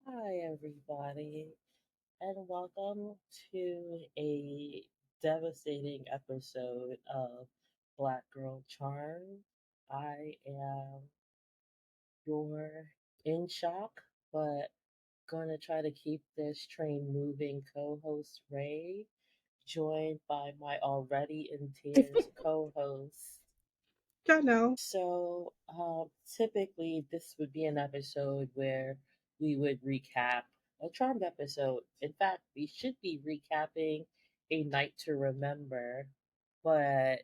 Hi, everybody, and welcome to a devastating episode of Black Girl Charm. I am your in shock, but gonna try to keep this train moving co host Ray, joined by my already in tears co host. Don't know. Typically, this would be an episode where we would recap a Charmed episode. In fact, we should be recapping A Night to Remember, but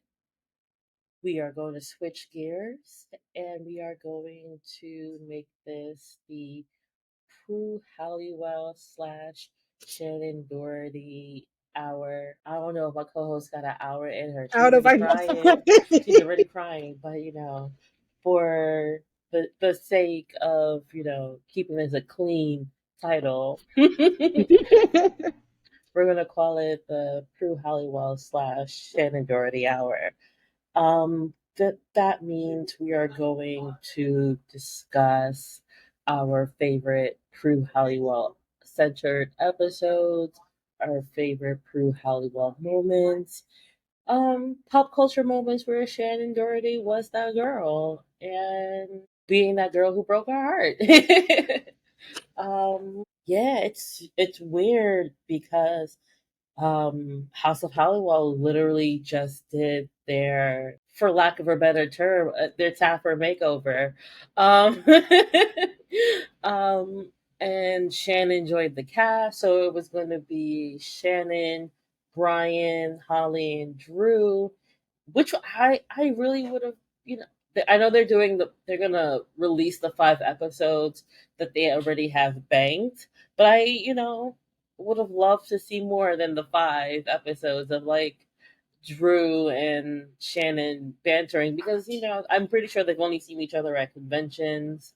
we are going to switch gears and we are going to make this the Prue Halliwell slash Shannen Doherty hour. I don't know if my co-host got an hour in her. I don't She's know if already I know crying. She's already crying, but for the sake of keeping this a clean title, we're gonna call it the Prue Halliwell slash Shannen Doherty hour. That means we are going to discuss our favorite Prue Halliwell centered episodes, our favorite Prue Halliwell moments, pop culture moments where Shannen Doherty was that girl and being that girl who broke our heart. Yeah, it's weird because House of Halliwell literally just did their, for lack of a better term, their Tapper makeover. Um, um, and Shannon joined the cast, so it was going to be Shannon, Brian, Holly, and Drew, which I really would have, you know. I know they're gonna release the 5 episodes that they already have banked, but I would have loved to see more than the 5 episodes of like Drew and Shannon bantering because I'm pretty sure they've only seen each other at conventions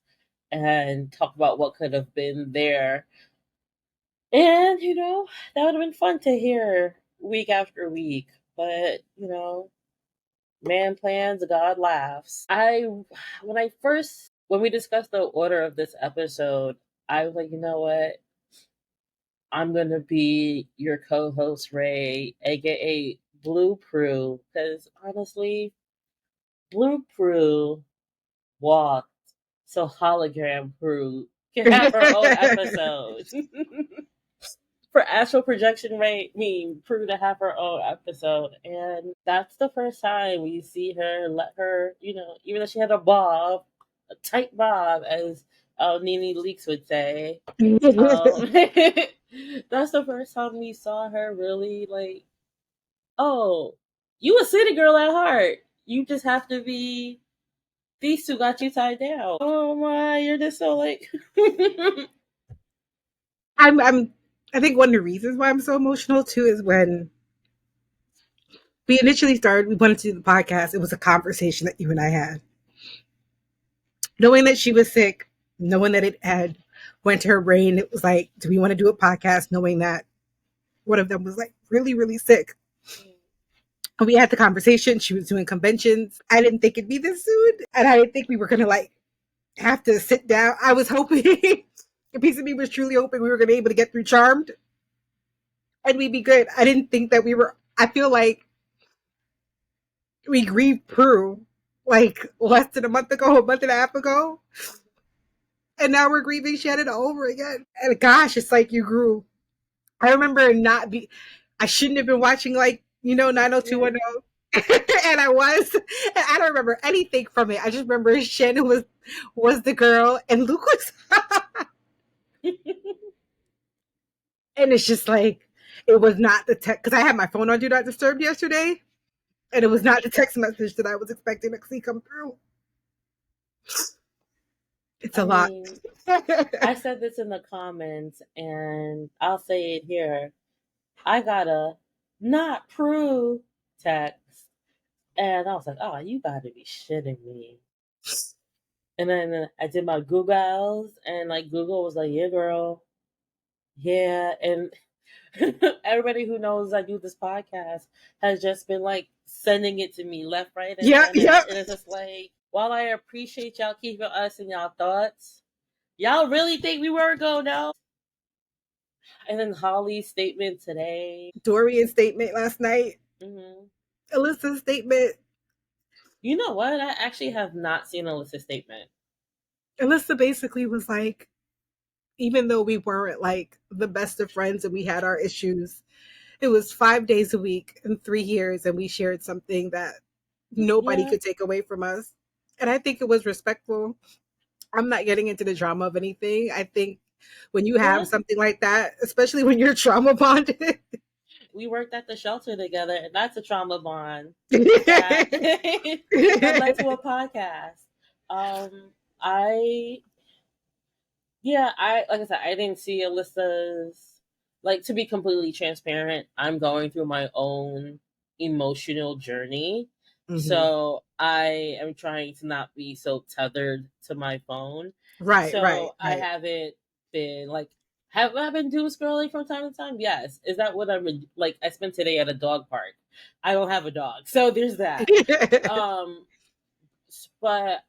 and talk about what could have been there. And that would have been fun to hear week after week. But man plans, God laughs. When we discussed the order of this episode, I was like, you know what? I'm gonna be your co-host Ray, aka Blue Prue, because honestly, Blue Prue walked so hologram Prue can have her own episode. For astral projection rate, Prue to have her own episode, and that's the first time we see her let her, even though she had a tight bob, as Nene Leaks would say. Um, that's the first time we saw her really like, oh, you a city girl at heart. You just have to be. These two got you tied down. Oh my, you're just so like. I'm I think one of the reasons why I'm so emotional too is when we initially started, we wanted to do the podcast. It was a conversation that you and I had. Knowing that she was sick, knowing that it had went to her brain, it was like, do we want to do a podcast? Knowing that one of them was like really, really sick. And we had the conversation. She was doing conventions. I didn't think it'd be this soon. And I didn't think we were gonna like have to sit down. I was hoping a piece of me was truly hoping we were gonna be able to get through Charmed and we'd be good. I didn't think that we were. I feel like we grieved Prue like less than a month ago, a month and a half ago, and now we're grieving Shannon over again. And gosh, it's like you grew. I remember not be. I shouldn't have been watching 90210. And I was, and I don't remember anything from it. I just remember Shannon was the girl, and Luke was, and it's just like it was not the tech because I had my phone on Do Not Disturb yesterday, and it was not the text message that I was expecting to see come through. It's I a lot. mean, I said this in the comments, and I'll say it here. I got a not Prue text, and I was like, "Oh, you gotta be shitting me!" And then I did my Googles, and like Google was like, "Yeah, girl, yeah." And everybody who knows I do this podcast has just been like sending it to me left, right, and Yeah, center. yeah. And it's just like, while I appreciate y'all keeping us in y'all thoughts, Y'all really think we were going no? And then Holly's statement today. Dorian's statement last night. Hmm. Alyssa's statement. You know what? I actually have not seen Alyssa's statement. Alyssa basically was like, even though we weren't like the best of friends and we had our issues, it was 5 days a week in 3 years, and we shared something that nobody Yeah. could take away from us. And I think it was respectful. I'm not getting into the drama of anything. I think when you have Yeah. something like that, especially when you're trauma bonded. We worked at the shelter together, and that's a trauma bond that that led to a podcast. I Yeah, I like I said, I didn't see Alyssa's, like, to be completely transparent, I'm going through my own emotional journey. Mhm. So I am trying to not be so tethered to my phone. Right, right, So I right. haven't been like, have I been doom scrolling from time to time? Yes. Is that what like? I spent today at a dog park. I don't have a dog, so there's that. Um, but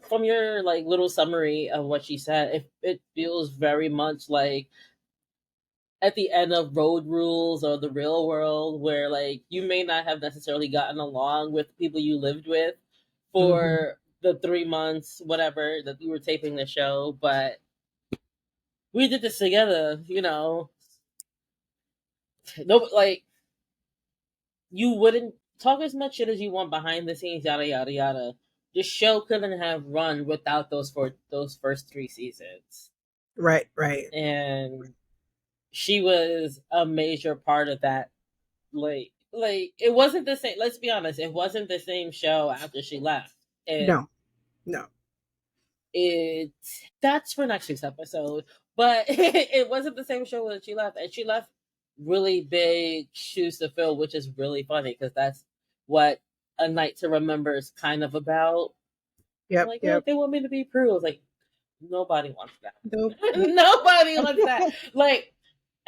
from your like little summary of what she said, it feels very much like at the end of Road Rules or the Real World, where like you may not have necessarily gotten along with the people you lived with Mhm. for the 3 months, whatever, that you were taping the show, but we did this together, you know. No, like you wouldn't talk as much shit as you want behind the scenes, yada yada yada. The show couldn't have run without those first 3 seasons, Right, right. and she was a major part of that. Like it wasn't the same. Let's be honest, it wasn't the same show after she left. No, no. It That's for next week's episode, but it wasn't the same show when she left, and she left really big shoes to fill, which is really funny because that's what A Night to Remember is kind of about. Yep, Like, oh, yep. they want me to be Prue. I was like, nobody wants that. Nope. Nobody wants that. Like,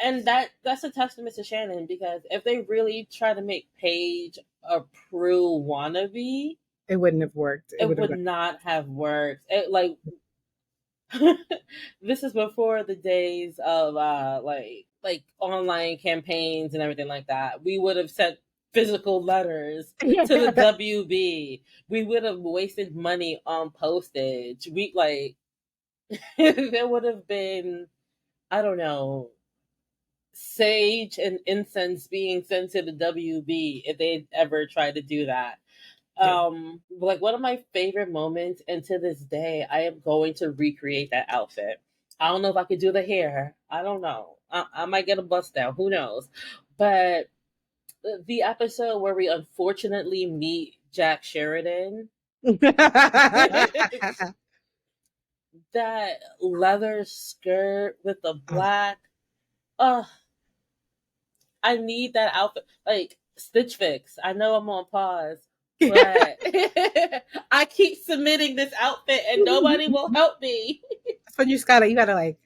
and that's a testament to Shannen, because if they really try to make Paige a Prue wannabe, It wouldn't have worked. It it would have would been. not have worked. This is before the days of like online campaigns and everything like that. We would have sent physical letters to the WB. We would have wasted money on postage. We like there would have been, I don't know, sage and incense being sent to the WB if they'd ever tried to do that. Yeah. Like one of my favorite moments, and to this day, I am going to recreate that outfit. I don't know if I could do the hair. I don't know. I might get a bust down. Who knows? But the episode where we unfortunately meet Jack Sheridan, that leather skirt with the Oh. black. Uh, I need that outfit. Like Stitch Fix. I know I'm on pause, but I keep submitting this outfit and nobody will help me. So you gotta like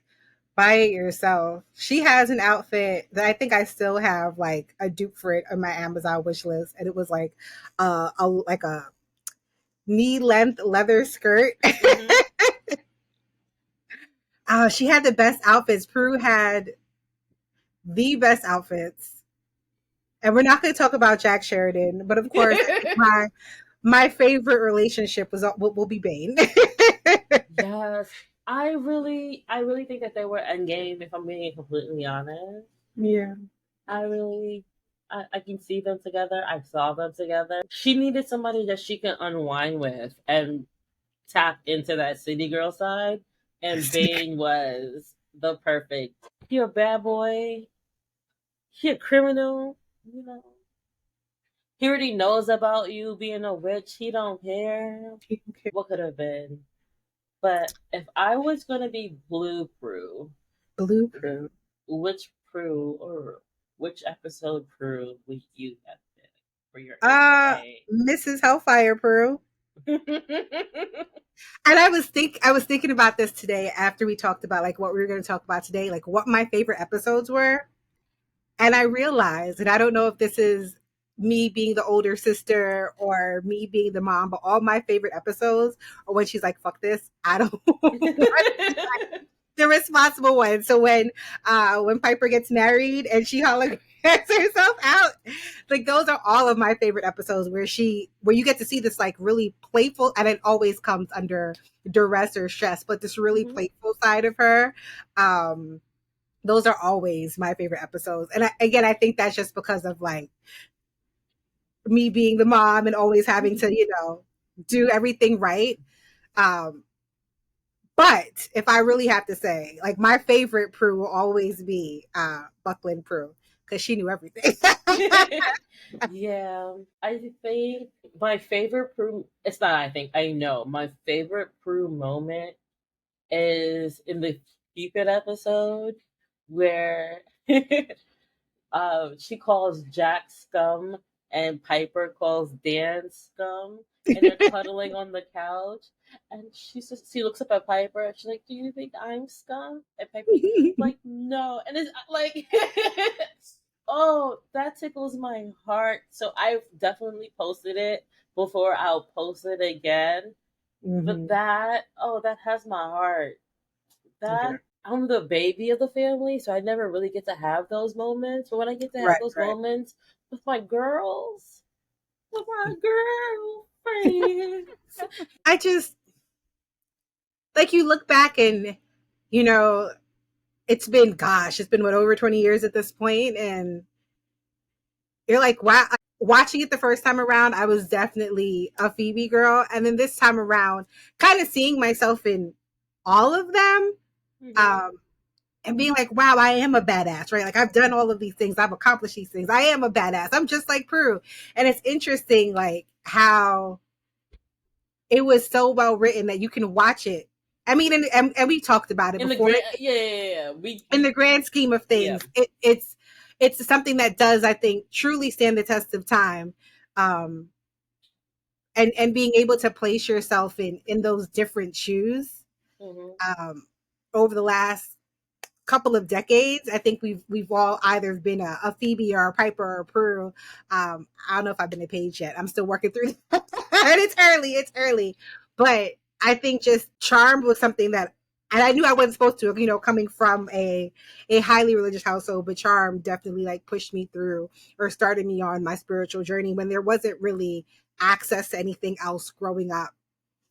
buy it yourself. She has an outfit that I think I still have like a dupe for it on my Amazon wish list, and it was like a knee length leather skirt. Mm-hmm. She had the best outfits. Prue had the best outfits. And we're not going to talk about Jack Sheridan, but of course, I think my favorite relationship will be Bane. Yes, I really think that they were endgame. If I'm being completely honest, Yeah. I really, I can see them together. I saw them together. She needed somebody that she can unwind with and tap into that city girl side, and Bane was the perfect. He a bad boy. He a criminal. You know, he already knows about you being a witch. He don't care. What could have been? But if I was gonna be Blue Prue, Blue Prue. which Prue or which episode Prue would you have been for your AKA? Mrs. Hellfire Prue. And I was thinking about this today after we talked about like what we were going to talk about today, like what my favorite episodes were. And I realized, and I don't know if this is me being the older sister or me being the mom, but all my favorite episodes are when she's like, fuck this, I don't the responsible one. So when Piper gets married and she holograms herself out, like those are all of my favorite episodes where you get to see this like really playful, and it always comes under duress or stress, but this really Mhm. playful side of her. Um, those are always my favorite episodes. And again, I think that's just because of like me being the mom and always having to, do everything right. Um, but if I really have to say, like my favorite Prue will always be Buckland Prue because she knew everything. Yeah, I think my favorite Prue, it's not, I think, I know. My favorite Prue moment is in the Cupid episode where she calls Jack scum and Piper calls Dan scum, and they're cuddling on the couch. And she looks up at Piper and she's like, "Do you think I'm scum?" And Piper's like, "No." And it's like, oh, that tickles my heart. So I've definitely posted it before. I'll post it again. But Hmm. that has my heart. Okay. That I'm the baby of the family, so I never really get to have those moments. But when I get to have Right, those right. moments with my girls, with my girlfriends. I just like you look back and you know it's been what, over 20 years at this point, and you're like, wow. Watching it the first time around, I was definitely a Phoebe girl, and then this time around, kind of seeing myself in all of them, Hmm. um, and being like, wow, I am a badass, right? Like I've done all of these things, I've accomplished these things. I am a badass. I'm just like Prue, and it's interesting, like how it was so well written that you can watch it. I mean, and we talked about it In the before. grand, yeah, yeah, yeah, yeah. In the grand scheme of Yeah. things, it's something that does, I think, truly stand the test of time. Um, and being able to place yourself in those different shoes, Hmm. um, over the last couple of decades, I think we've all either been a Phoebe or a Piper or a Prue. I don't know if I've been a Page yet. I'm still working through that. And it's early. But I think just Charmed was something that, and I knew I wasn't supposed to, coming from a highly religious household, but Charmed definitely like pushed me through or started me on my spiritual journey when there wasn't really access to anything else growing up.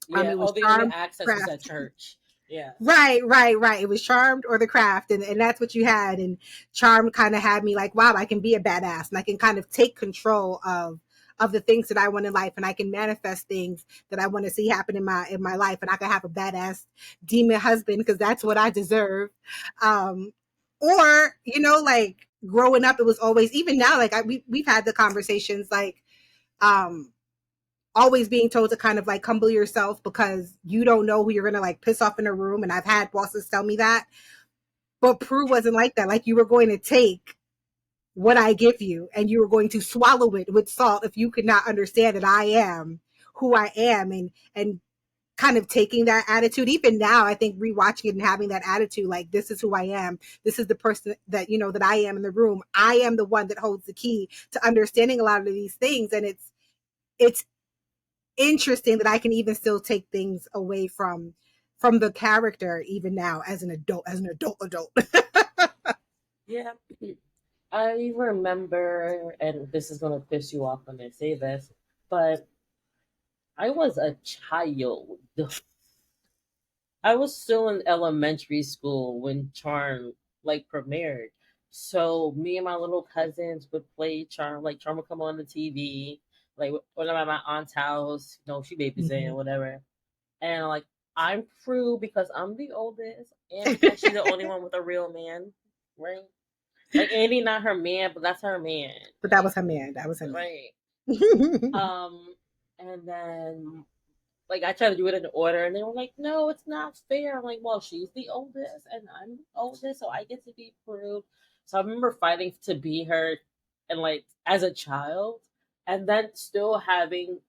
Yeah. It was Oh, the only Charmed, access was at Craft. church. Yeah. Right, right, right. It was Charmed or the Craft, and that's what you had. And Charmed kind of had me like, wow, I can be a badass, and I can kind of take control of the things that I want in life, and I can manifest things that I want to see happen in my life, and I can have a badass demon husband because that's what I deserve. Um, or like growing up, it was always, even now, like we've had the conversations like. Um, Always being told to kind of like humble yourself because you don't know who you're gonna like piss off in a room. And I've had bosses tell me that. But Prue wasn't like that. Like you were going to take what I give you and you were going to swallow it with salt if you could not understand that I am who I am, and kind of taking that attitude. Even now, I think rewatching it and having that attitude, like this is who I am. This is the person that that I am in the room. I am the one that holds the key to understanding a lot of these things. And it's interesting that I can even still take things away from the character even now as an adult. Yeah. I remember, and this is gonna piss you off when I say this, but I was a child. I was still in elementary school when Charm like premiered. So me and my little cousins would play Charm. Like Charm would come on the TV, like when I'm at my aunt's house. She babysitting or Mhm. whatever. And like I'm Prue because I'm the oldest, and because she's the only one with a real man, right? Like Andy, not her man, but that's her man, But that was her man. That was her right? man. And then like I tried to do it in order, and they were like, "No, it's not fair." I'm like, "Well, she's the oldest, and I'm the oldest, so I get to be proved." So I remember fighting to be her, and like as a child, and then still having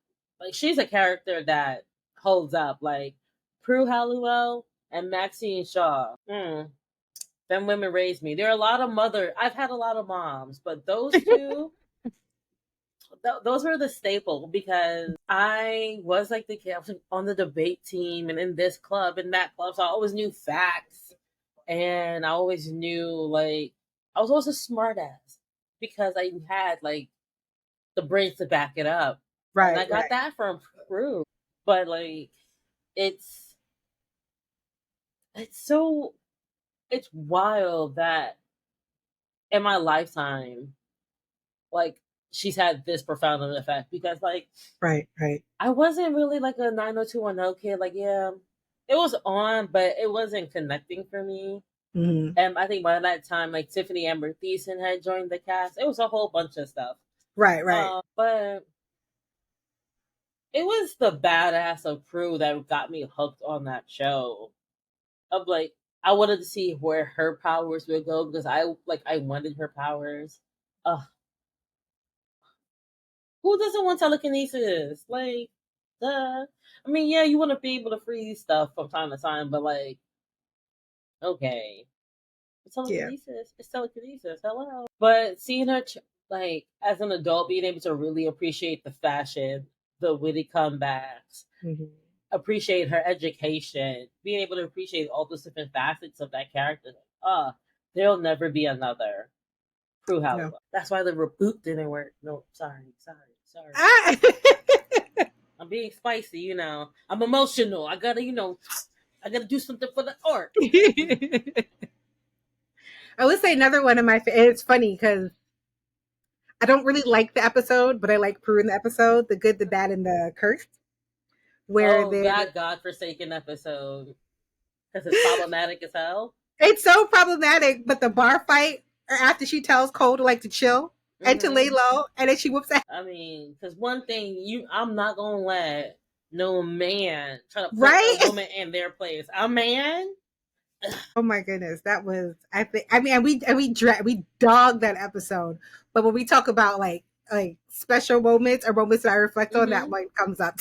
like she's a character that holds up, like Prue Halliwell and Maxine Shaw. Them women raised me. There are a lot of mother. I've had a lot of moms, but those two, those were the staple because I was like the kid. I was like, on the debate team and in this club and that club, so I always knew facts, and I always knew like I was always a smart ass because I had like the brains to back it up, and I Right, got right, that from Prue. But like, it's it's so it's wild that in my lifetime, like she's had this profound of an effect because like right, right. I wasn't really like a 90210 kid. Like, yeah, it was on, but it wasn't connecting for me. Hmm. And I think by that time, like Tiffany Amber Thiessen had joined the cast. It was a whole bunch of stuff. Right, right. But it was the badass of Prue that got me hooked on that show. Of like, I wanted to see where her powers would go because I wanted her powers. Uh, who doesn't want telekinesis? Like, duh. I mean, yeah, you want to be able to freeze stuff from time to time, but like, okay, it's Yeah. telekinesis. It's telekinesis. Hello. But seeing her, like, as an adult, being able to really appreciate the fashion, the witty comebacks, Hmm. appreciate her education, being able to appreciate all those different facets of that character. There'll never be another Prue No. Halliwell. That's why the reboot didn't work. No, sorry. Ah! I'm being spicy, you know. I'm emotional. I gotta do something for the art. I would say another one of my. It's funny because I don't really like the episode, but I like Prue in the episode, the good, the bad, and the cursed, where Oh, they're. that godforsaken episode because it's problematic as hell. It's so problematic, but the bar fight or after she tells Cole to like to chill and to lay Hmm. low, and then she whoops ass. I mean, because one thing I'm not gonna let no man try to put a Right? woman in their place. A man. Oh my goodness, that was. I think. I mean, we dogged that episode, but when we talk about like special moments or moments that I reflect on, that Hmm. one comes up.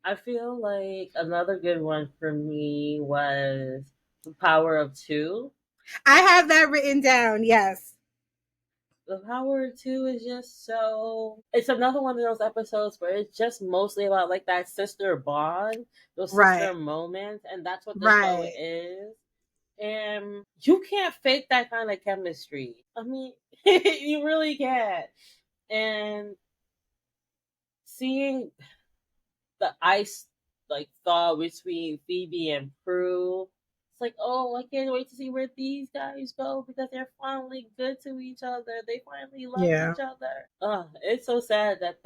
I feel like another good one for me was the Power of Two. I have that written down. Yes. The Power Two is just so. It's another one of those episodes where it's just mostly about like that sister bond, those Right. sister moments, and that's what the show Right. is. And you can't fake that kind of chemistry. I mean, you really can't. And seeing the ice like thaw between Phoebe and Prue. It's like, oh, I can't wait to see where these guys go because they're finally good to each other. They finally love Yeah. each other. It's so sad that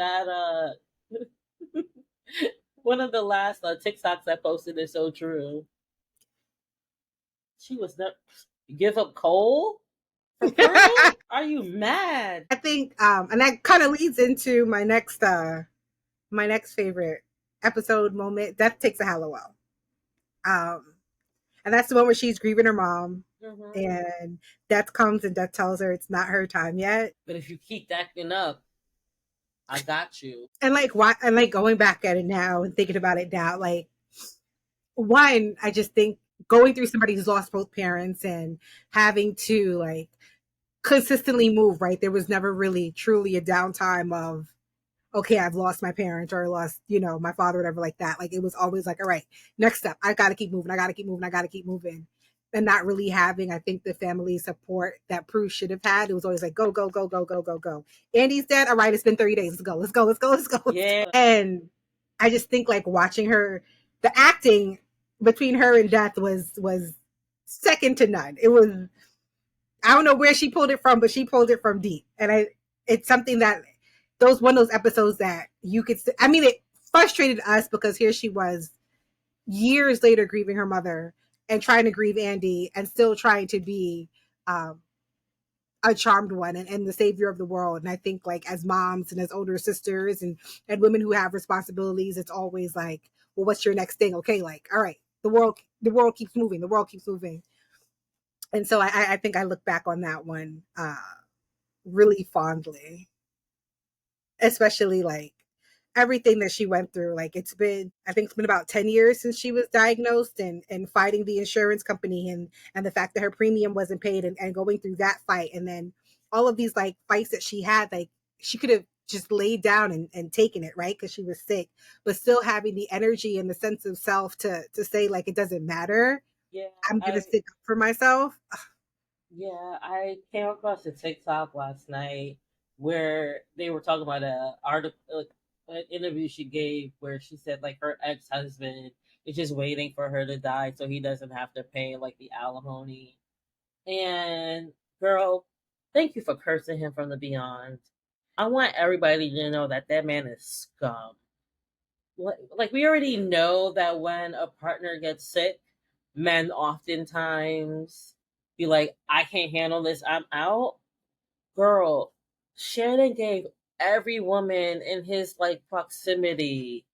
one of the last TikToks I posted is so true. She was not give up Cole for Prue. I Are you mad? think and that kind of leads into my next favorite episode moment. Death takes a Halliwell. Um and that's the one where she's grieving her mom Hmm. and Death comes and Death tells her it's not her time yet. But if you keep acting up, I got you. And like why and like going back at it now and thinking about it now, like one, I just think going through somebody who's lost both parents and having to like consistently move, right? There was never really truly a downtime of okay, I've lost my parent or lost, my father, whatever, like that. Like it was always like, all right, next step, I gotta keep moving, I gotta keep moving, I gotta keep moving. And not really having, I think, the family support that Prue should have had. It was always like, go, go, go, go, go, go, go. Andy's dead. All right, it's been 30 days. Let's go, let's go, let's go, let's go, let's go. Yeah. And I just think like watching her, the acting between her and Death was second to none. It was I don't know where she pulled it from, but she pulled it from deep. And it's something that those one of those episodes that you could. I mean, it frustrated us because here she was years later grieving her mother and trying to grieve Andy and still trying to be um, a charmed one and the savior of the world. And I think like as moms and as older sisters and women who have responsibilities, it's always like, well, what's your next thing? Okay, like all right, the world keeps moving, the world keeps moving. And so I think I look back on that one really fondly, especially like everything that she went through. Like I think it's been about 10 years since she was diagnosed and fighting the insurance company and the fact that her premium wasn't paid and going through that fight. And then all of these like fights that she had, like she could have just laid down and taken it, right? Because she was sick, but still having the energy and the sense of self to say like it doesn't matter. Yeah, I'm gonna I stick up for myself. yeah, I came across a TikTok last night where they were talking about a article, like, an interview she gave where she said like her ex husband is just waiting for her to die so he doesn't have to pay like the alimony. And girl, thank you for cursing him from the beyond. I want everybody to know that that man is scum. Like we already know that when a partner gets sick, men oftentimes be like, I can't handle this, I'm out. Girl, Shannon gave every woman in his like proximity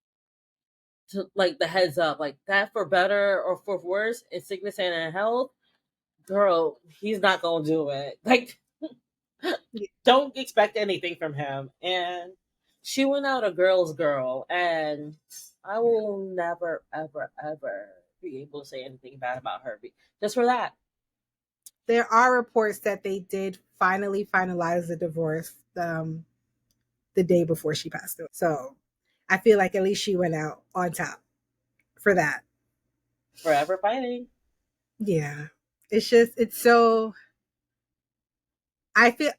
to like the heads up, like that for better or for worse, in sickness and in health. Girl, he's not gonna do it. Like, don't expect anything from him. And she went out a girl's girl, and I Yeah. will never, ever, ever be able to say anything bad about her just for that. There are reports that they did finally finalize the divorce the day before she passed away. So I feel like at least she went out on top for that. Forever fighting. Yeah. It's just, it's so, I feel,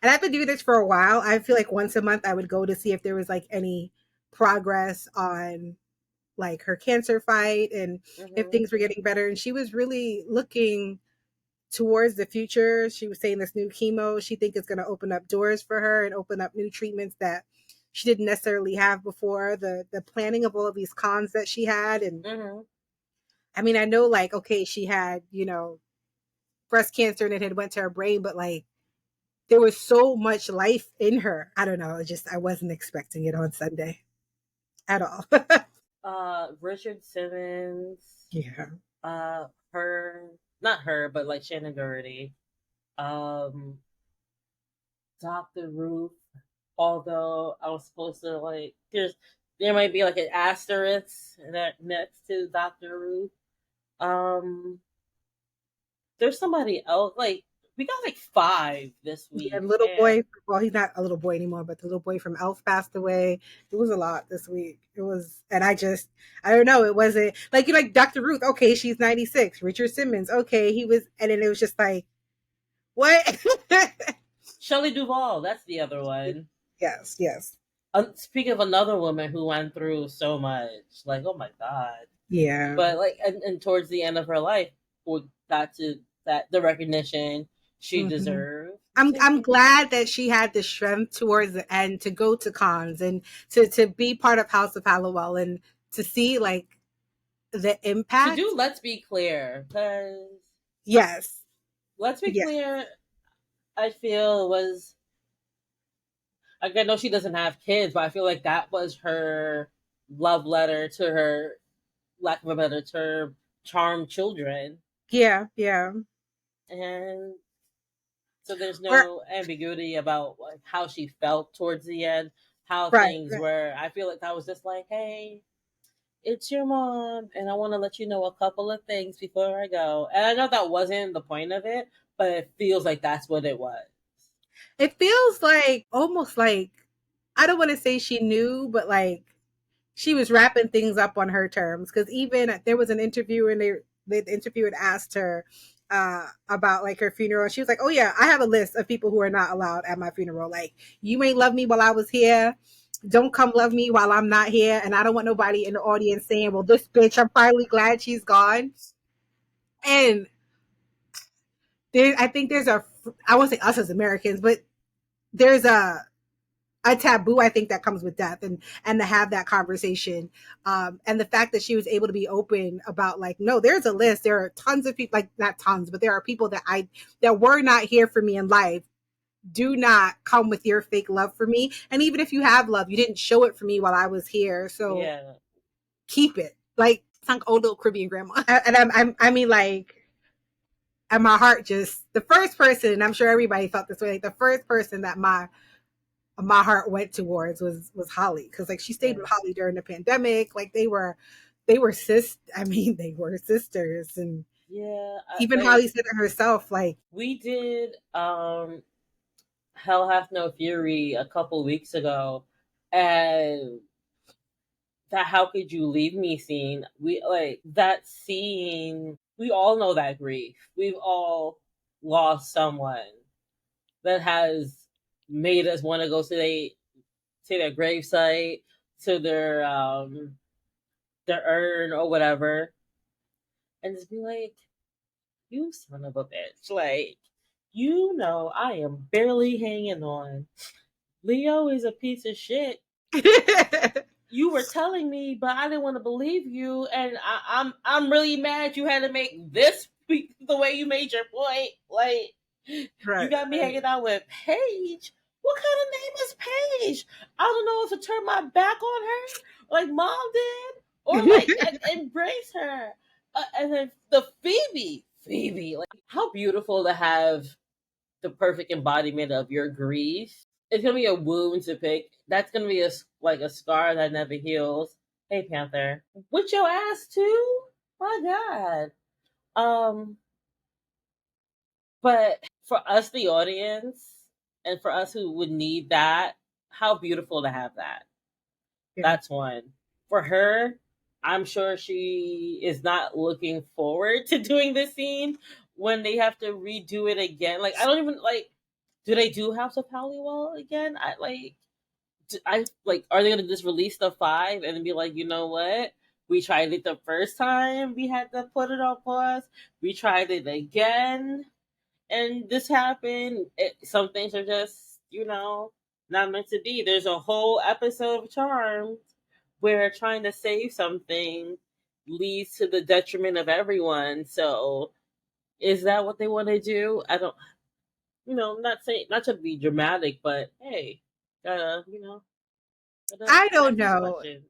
and I've been doing this for a while. I feel like once a month I would go to see if there was like any progress on like her cancer fight and if Hmm. things were getting better. And she was really looking towards the future. She was saying this new chemo she think is going to open up doors for her and open up new treatments that she didn't necessarily have before. The planning of all of these cons that she had, and Hmm. I mean, I know like okay, she had breast cancer and it had went to her brain, but like there was so much life in her. I don't know. Just I wasn't expecting it on Sunday at all. Richard Simmons, Yeah. her, not her, but like Shannon Doherty, um, Dr. Ruth. Although I was supposed to like, there might be like an asterisk that next to Dr. Ruth. Um, there's somebody else. Like we got like five this Yeah, week, little and boy. Well, he's not a little boy anymore, but the little boy from Elf passed away. It was a lot this week. It was, and I don't know. It wasn't like you like Dr. Ruth. Okay, she's 96. Richard Simmons. Okay, he was, and then it was just like what? Shelley Duvall. That's the other one. Yes, yes, Speaking of another woman who went through so much, like oh my god. yeah. But like, and towards the end of her life, we got to that the recognition she hmm deserved. I'm glad that she had the strength towards the end to go to cons and to be part of House of Halliwell and to see like the To do, impact. let's be clear, because Yes, let's be yes, clear, I feel was like I know she doesn't have kids, but I feel like that was her love letter to her, lack of a better term, charmed children. yeah, yeah. And so there's Or no ambiguity about like, how she felt towards the end, how right, things right. were. I feel like that was just like, hey, it's your mom, and I want to let you know a couple of things before I go. And I know that wasn't the point of it, but it feels like that's what it was. It feels like almost like I don't want to say she knew, but like she was wrapping things up on her terms. Because even there was an interview and the interviewer had asked her about like her funeral, and she was like, "Oh yeah, I have a list of people who are not allowed at my funeral. Like you may love me while I was here." Don't come love me while I'm not here. And I don't want nobody in the audience saying, well, this bitch, I'm finally glad she's gone. And I think there's I won't say us as Americans, but there's a taboo I think that comes with death and to have that conversation and the fact that she was able to be open about like no there's a list, there are tons of people, like not tons but there are people that were not here for me in life, do not come with your fake love for me, and even if you have love you didn't show it for me while I was here, so Yeah. keep it like some old little Caribbean grandma. And I mean like and my heart just the first person, and I'm sure everybody felt this way, like the first person that my heart went towards was Holly, because like she stayed Yeah. with Holly during the pandemic. Like they were I mean they were sisters, and Yeah. even Like Holly said it herself. Like we did Hell Hath No Fury a couple weeks ago, and that "How Could You Leave Me" scene. We like that scene. We all know that grief. We've all lost someone that has made us want to go to their gravesite, to their urn or whatever, and just be like, "You son of a bitch!" Like, I am barely hanging on. Leo is a piece of shit. You were telling me, but I didn't want to believe you, and I'm really mad you had to make this be the way you made your point. Like, you Right, got me right. hanging out with Paige. What kind of name is Paige? I don't know if to turn my back on her, like mom did, or like embrace her. And then the Phoebe, like how beautiful to have the perfect embodiment of your grief. It's gonna be a wound to pick. That's gonna be like a scar that never heals. Hey Panther, with your ass too. My God. Um, but for us, the audience, and for us who would need that, how beautiful to have that. Yeah. That's one. For her, I'm sure she is not looking forward to doing this scene when they have to redo it again. Like, I don't even like. Do they do House of Halliwell again? I like. Are they gonna just release the 5 and then be like, you know what? We tried it the first time. We had to put it on pause. We tried it again and this happened. Some things are just, not meant to be. There's a whole episode of Charmed where trying to save something leads to the detriment of everyone. So, is that what they want to do? I don't, not saying, not to be dramatic, but hey, gotta I don't ask these know questions.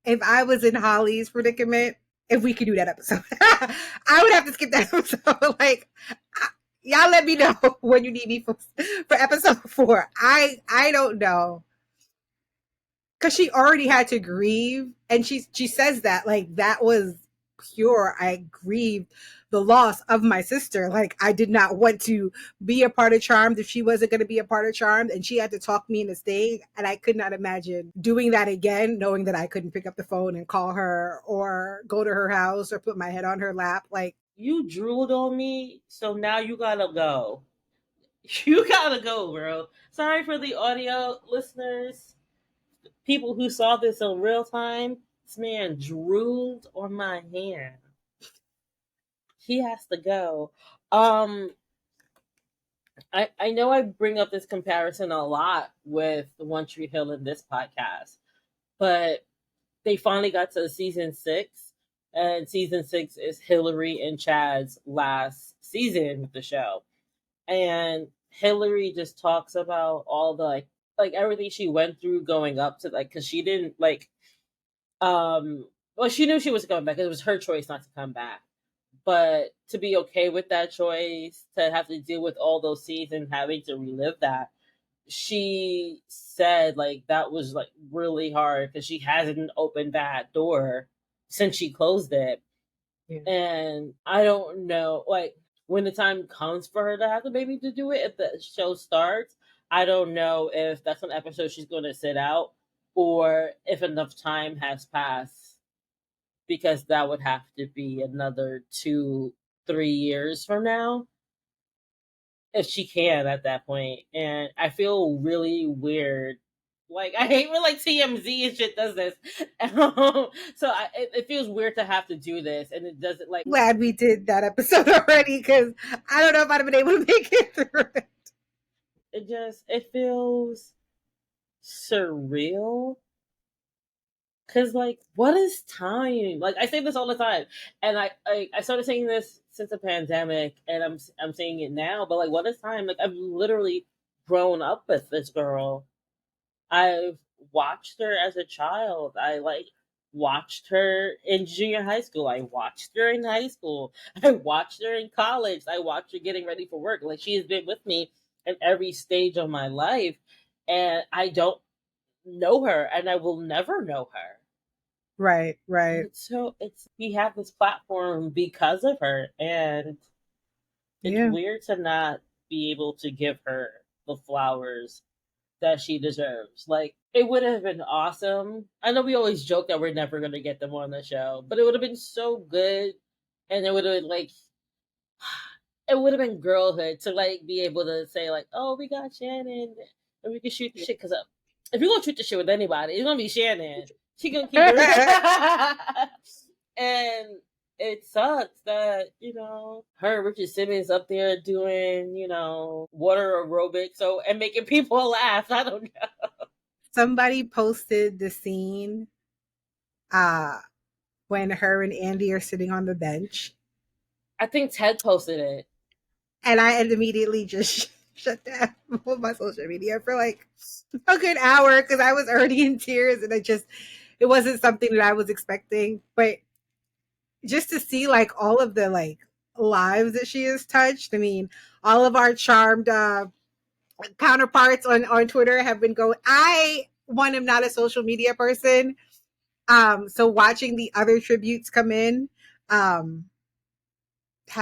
if I was in Holly's predicament, if we could do that episode. I would have to skip that episode. Like, y'all let me know when you need me for episode 4. I don't know, because she already had to grieve, and she says that like that was pure. I grieved the loss of my sister. Like, I did not want to be a part of Charmed if she wasn't going to be a part of Charmed, and she had to talk me into staying, and I could not imagine doing that again, knowing that I couldn't pick up the phone and call her or go to her house or put my head on her lap. Like, You drooled on me, so now you gotta go. You gotta go, bro. Sorry for the audio listeners. People who saw this in real time, this man drooled on my hand. He has to go. Um, I know I bring up this comparison a lot with the One Tree Hill in this podcast, but they finally got to season 6, and season 6 is Hillary and Chad's last season with the show. And Hillary just talks about all the like everything she went through going up to, like, because she didn't like well, she knew she was coming back. It was her choice not to come back, but to be okay with that choice, to have to deal with all those scenes and having to relive that, she said like that was like really hard because she hasn't opened that door since she closed it. yeah. And I don't know, like, when the time comes for her to have the baby to do it, if the show starts, I don't know if that's an episode she's going to sit out or if enough time has passed, because that would have to be another 2, 3 years from now if she can at that point. And I feel really weird. Like, I hate when like TMZ and shit does this. So it feels weird to have to do this, and it doesn't like Glad we did that episode already, because I don't know if I'd have been able to make it through it. it feels surreal. Cause like, what is time? Like, I say this all the time, and I started saying this since the pandemic, and I'm saying it now. But like, what is time? Like, I've literally grown up with this girl. I've watched her as a child. I like watched her in junior high school. I watched her in high school. I watched her in college. I watched her getting ready for work. Like, she has been with me at every stage of my life, and I don't know her, and I will never know her. Right, And right. it's we have this platform because of her, and it's Yeah. weird to not be able to give her the flowers that she deserves. Like, it would have been awesome. I know we always joke that we're never going to get them on the show, but it would have been so good. And it would have, like, it would have been girlhood to, like, be able to say, like, oh, we got Shannen and we can shoot the shit. Because if you're going to shoot the shit with anybody, it's going to be Shannen. She going to keep her. And it sucks that, her and Richard Simmons up there doing, water aerobics and making people laugh. I don't know. Somebody posted the scene uh when her and Andy are sitting on the bench. I think Ted posted it. And I had immediately just shut down all my social media for like a good hour because I was already in tears and it wasn't something that I was expecting. But just to see like all of the like lives that she has touched. I mean, all of our charmed counterparts on Twitter have been going. One am not a social media person. So watching the other tributes come in have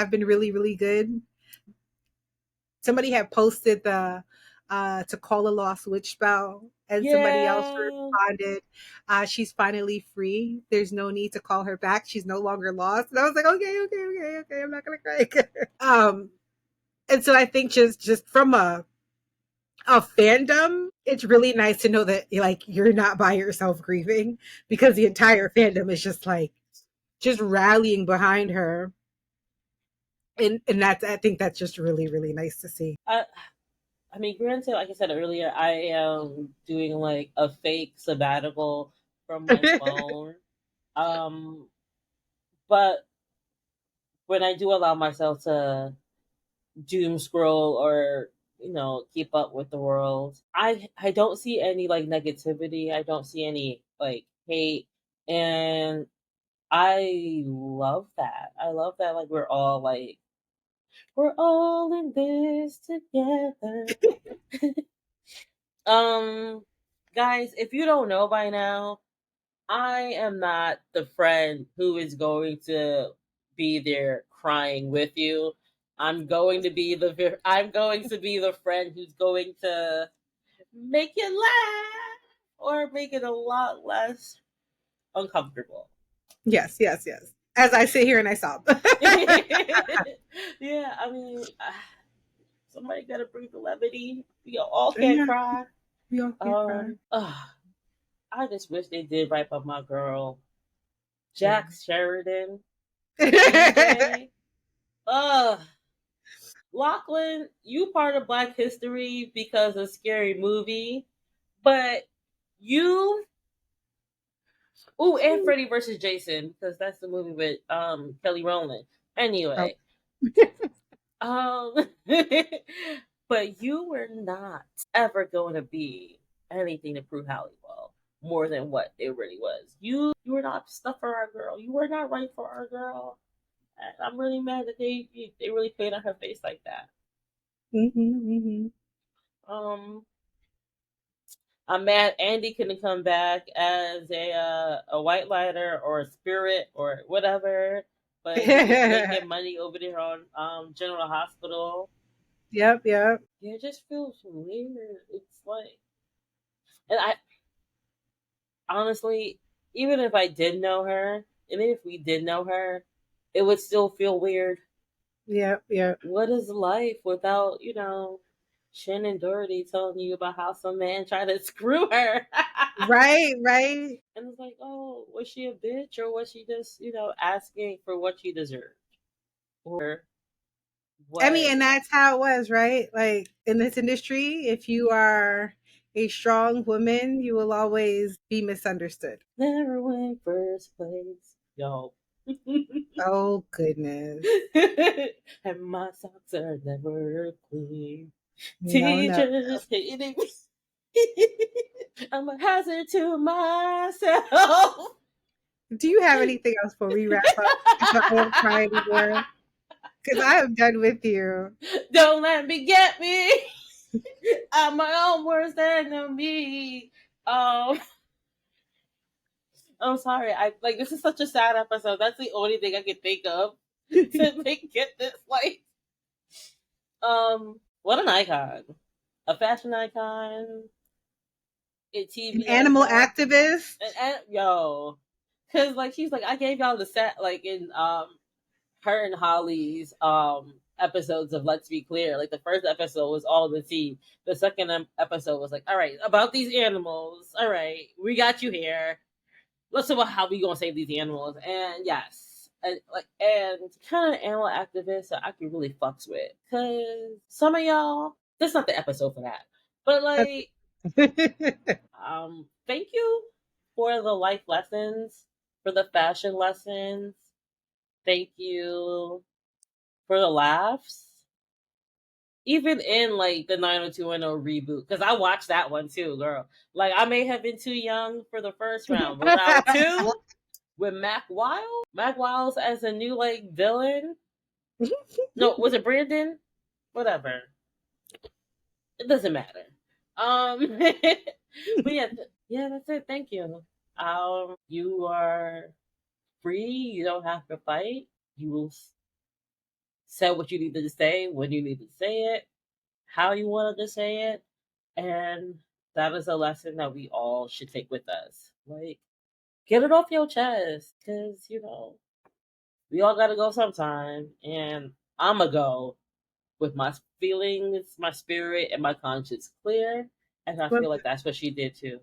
been really, really good. Somebody had posted the to call a lost witch spell, and somebody else responded, she's finally free. There's no need to call her back. She's no longer lost. And I was like, okay. I'm not gonna cry. And so I think just from a fandom, it's really nice to know that like you're not by yourself grieving, because the entire fandom is just rallying behind her. And I think that's just really, really nice to see. I mean, granted, like I said earlier, I am doing like a fake sabbatical from my phone. But when I do allow myself to doom scroll or keep up with the world, I don't see any like negativity. I don't see any like hate, and I love that. I love that like we're all in this together. Guys, if you don't know by now, I am not the friend who is going to be there crying with you. I'm going to be the friend who's going to make you laugh or make it a lot less uncomfortable. Yes. As I sit here and I sob. Yeah, I mean, somebody gotta bring the levity. We all can't cry. We all can't cry. I just wish they did right by my girl, Jack Sheridan. Lachlan, you part of Black History because of Scary Movie, but you. Oh, and Freddy versus Jason, because that's the movie with Kelly Rowland. Anyway, but you were not ever going to be anything to Prue Halliwell more than what it really was. You were not stuff for our girl. You were not right for our girl. And I'm really mad that they really played on her face like that. I'm mad Andy couldn't come back as a white lighter or a spirit or whatever, but he was making money over there on General Hospital. Yep. Yeah, it just feels weird. It's like, and I honestly, even if I did know her, even if we did know her, it would still feel weird. Yeah. What is life without, Shannen Doherty telling you about how some man tried to screw her? Right. And it's like, oh, was she a bitch or was she just, asking for what she deserved? Or what? I mean, and that's how it was, right? Like in this industry, if you are a strong woman, you will always be misunderstood. Never win first place. Yo. Oh, goodness. And my socks are never clean. No. Teachers hating me. I'm a hazard to myself. Do you have anything else before we wrap up? I don't cry anymore. Because I am done with you. Don't let me get me. I'm my own worst enemy. I'm sorry. I like this is such a sad episode. That's the only thing I can think of to make it this like. What an icon. a fashion icon, a An TV animal icon, activist. and yo, because like she's like I gave y'all the set like in her and Holly's episodes of Let's Be Clear. Like the first episode was all the tea. The second episode was like, all right, about these animals. All right, we got you here. Let's talk about how we gonna save these animals. And yes, and kind of animal activists that I can really fucks with because some of y'all. That's not the episode for that. But like, thank you for the life lessons, for the fashion lessons. Thank you for the laughs. Even in like the 90210 reboot, because I watched that one too, girl. Like I may have been too young for the first round, but round two with Mac Wiles as a new like villain. No, was it Brandon? Whatever. It doesn't matter. But yeah, yeah, that's it. Thank you. You are free. You don't have to fight. You will say what you needed to say when you needed to say it, how you wanted to say it, and that is a lesson that we all should take with us. Like, get it off your chest, because we all gotta go sometime, and I'ma go with my feelings, my spirit, and my conscience clear, and I Love feel like that. that's what she did too.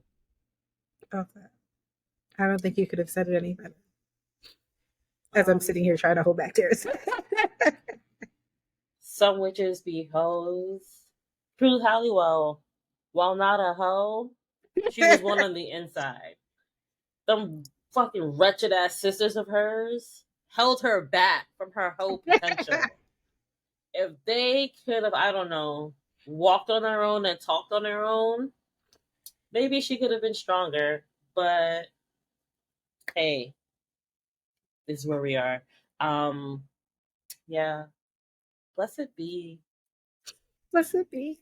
Love that. I don't think you could have said it any better. As I'm Um, sitting here trying to hold back tears. some witches be hoes. Prue Halliwell, while not a hoe, she was one on the inside. Them fucking wretched ass sisters of hers held her back from her whole potential. If they could have, I don't know, walked on their own and talked on their own, maybe she could have been stronger. But hey, this is where we are. Um, yeah, blessed be. Blessed be.